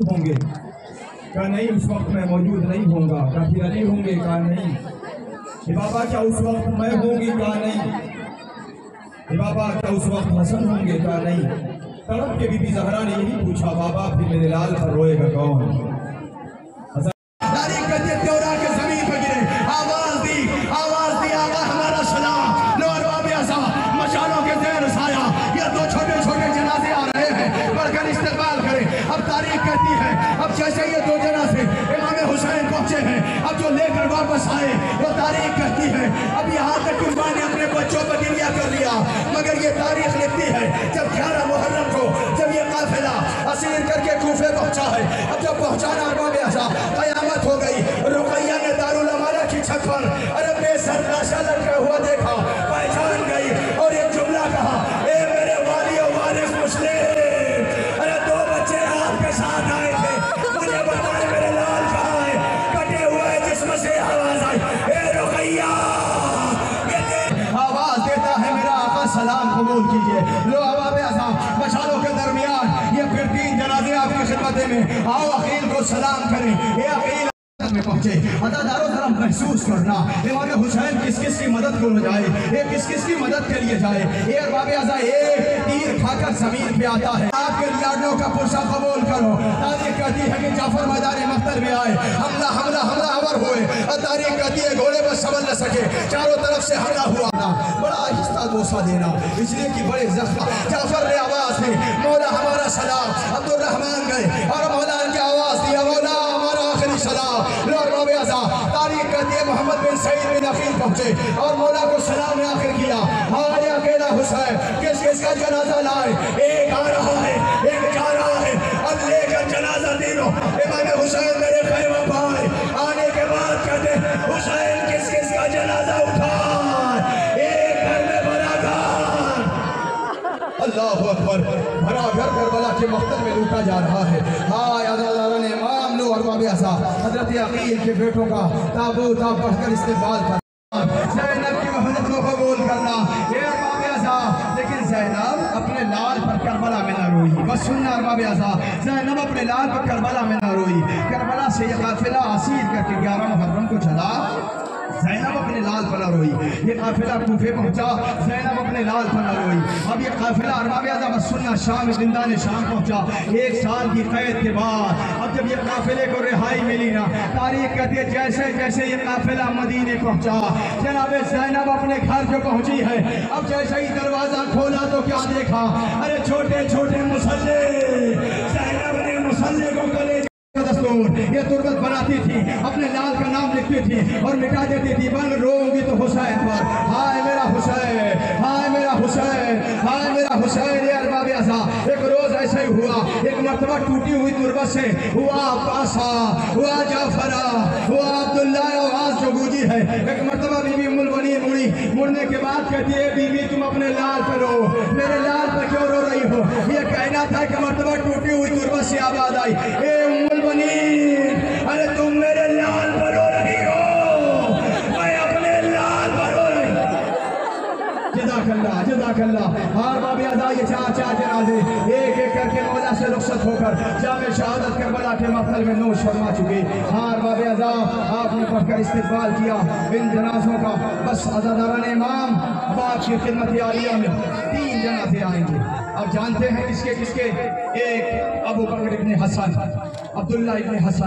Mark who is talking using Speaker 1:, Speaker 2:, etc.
Speaker 1: ہوں گے؟ کہا نہیں اس وقت میں موجود نہیں ہوں گا۔ کہا پھر علی ہوں گے؟ کہا نہیں۔ کہ بابا کیا اس وقت میں ہوں گی؟ کہا نہیں۔ کہ بابا کیا اس وقت حسن ہوں گے؟ کہا نہیں۔ تڑپ کے بی بی زہرا نے یہی پوچھا بابا پھر میرے لال پر روئے گا کون؟ تاریخ کہتی ہے تیورا کے زمین پہ گرے، آواز دی آقا ہمارا سلام، لو ارباب اعضا مشالوں کے زیر سایہ، یہ دو چھوٹے چھوٹے جنازے آ رہے ہیں، بڑھ کر استقبال کریں۔ اب تاریخ کہتی ہے اب جیسے یہ دو جنازے امام حسین پہنچے ہیں، اب جو لے کر واپس آئے وہ تاریخ کہتی ہے اب یہاں تک کہ ماں نے اپنے بچوں پر گریا کر لیا، مگر یہ تاریخ لکھتی ہے جب 11 محرم کو جب یہ قافلہ اسیر کر کے کوفے پہنچا ہے، اب جب پہنچانا ارباب اعضا قیامت ہو گئی، رقیہ نے دارالامارہ کی چھت پر ارے بے سر لاشا لٹکا ہوا دیکھا، پہچان گئی اور ایک جملہ کہا، اے میرے والی و وارث مسلم، ارے دو بچے آپ کے ساتھ آئے تھے، مجھے بتائے میرے لال کہاں ہے؟ کٹے ہوئے جسم سے آواز آئی، اے رقیہ، آواز دیتا ہے میرا آقا سلام قبول کیجئے۔ لو ارباب اعضا مشالوں کے درمیان یہ پھر 3 جنازے آپ کی خدمت میں، آؤ عقیل کو سلام کریں۔ اے عقیل میں پہنچے، عزاداروں ذرا محسوس کرنا امام حسین کس کس کی مدد کو جائے، یہ کس کس کی مدد کے لیے جائے۔ اے ارباب اعضا ایک تیر کھا کر زمین پہ آتا ہے، آپ کے لاڈلوں کا پرسہ قبول کرو۔ تاریخ کہتی ہے کہ جعفر میدان مقتل میں آئے، حملہ آور ہوئے، تاریخ کہتی ہے گھوڑے پر سنبھل نہ سکے، چاروں طرف سے حملہ ہوا، بڑا آہستہ بوسہ دینا، اس لیے کہ بڑے زخم۔ جعفر نے آواز دی، مولا ہمارا سلام، عبد الرحمن گئے اور مولا ان کی آواز دی، مولا ہمارا آخری سلام۔ لو ارباب اعضا تاریخ کہتی ہے محمد بن سعید بن عقیل پہنچے اور مولا کو سلام آخر کیا، ہمارے اکیلا حسین کس کس کا جنازہ لائے، ایک آ رہا ہے ایک جا رہا ہے، اب لے کر جنازہ دینو امام حسین میرے خیمہ پائے، آنے کے بعد کہتے حسین کس کس کا جنازہ اٹھائے، ایک گھر میں بھرا گھر، اللہ اکبر، بھرا گھر کربلا کے مقتل میں لوٹا جا رہا ہے۔ ہائے عزاداران امام، لو ارباب اعضا حضرت عقیل کے بیٹوں کا تابوت آپ بڑھ کر استقبال کرنا، زینب کی محنت کو قبول کرنا۔ اے ارباب اعضا لیکن زینب اپنے لال پر کربلا میں نہ روئی، بس سننا ارباب اعضا، زینب اپنے لال پر کربلا میں نہ روئی، کربلا سے یہ قافلہ اسیر کر کے 11 محرم کو چلا، زینب اپنے لال پر نہ روئی، یہ قافلہ کوفے پہنچا، زینب اپنے لال پر نہ روئی، اب یہ قافلہ ارباب اعضا بس سننا شام زندان شام پہنچا، 1 سال کی قید کے بعد اب جب یہ قافلے کو رہائی ملی نا، تاریخ کہتی ہے جیسے جیسے یہ قافلہ مدینے پہنچا، جناب زینب اپنے گھر جو پہنچی ہے، اب جیسے ہی دروازہ کھولا تو کیا دیکھا، ارے چھوٹے چھوٹے مسلے، زینب نے مسلے کو گلے یہ تربت بناتی تھی، اپنے لال کا نام لکھتی تھی اور مٹا دیتی تھی، بن روؤں گی تو حسین پر، ہائے میرا حسین، ہائے میرا حسین، ہائے میرا حسین۔ یہ ارباب اعضا ایک روز ایسے ہی ہوا، ایک مرتبہ ٹوٹی ہوئی تربت سے ہوا عباسہ، ہوا جعفرہ، ہوا عبداللہ آواز جو گونجی ہے، ایک مرتبہ بی بی ام البنین مڑی، مڑنے کے بعد کہتی ہے بی بی تم اپنے لال پر رو، میرے لال پر کیوں رو رہی ہو؟ یہ کہنا تھا کہ مرتبہ ٹوٹی ہوئی تربت سے آواز آئی، اے ام البنین، ارے تم میرے لال پر رو رہی ہو، میں اپنے لال پر رو رہی ہوں۔ جزاک اللہ، جزاک اللہ۔ ارباب اعضا یہ 4 جنازے ایک ایک کر کے مولا سے رخصت ہو کر جامع شہادت کربلا کے مقتل میں نوش فرما چکے۔ ارباب اعضا آپ نے پڑھ کر استقبال کیا ان جنازوں کا، بس عزاداران امام باپ کی خدمت عالیہ میں 3 جنازے آئیں گے، اب جانتے ہیں کس کے، ایک ابو بکر ابن حسن، عبداللہ ابن حسن۔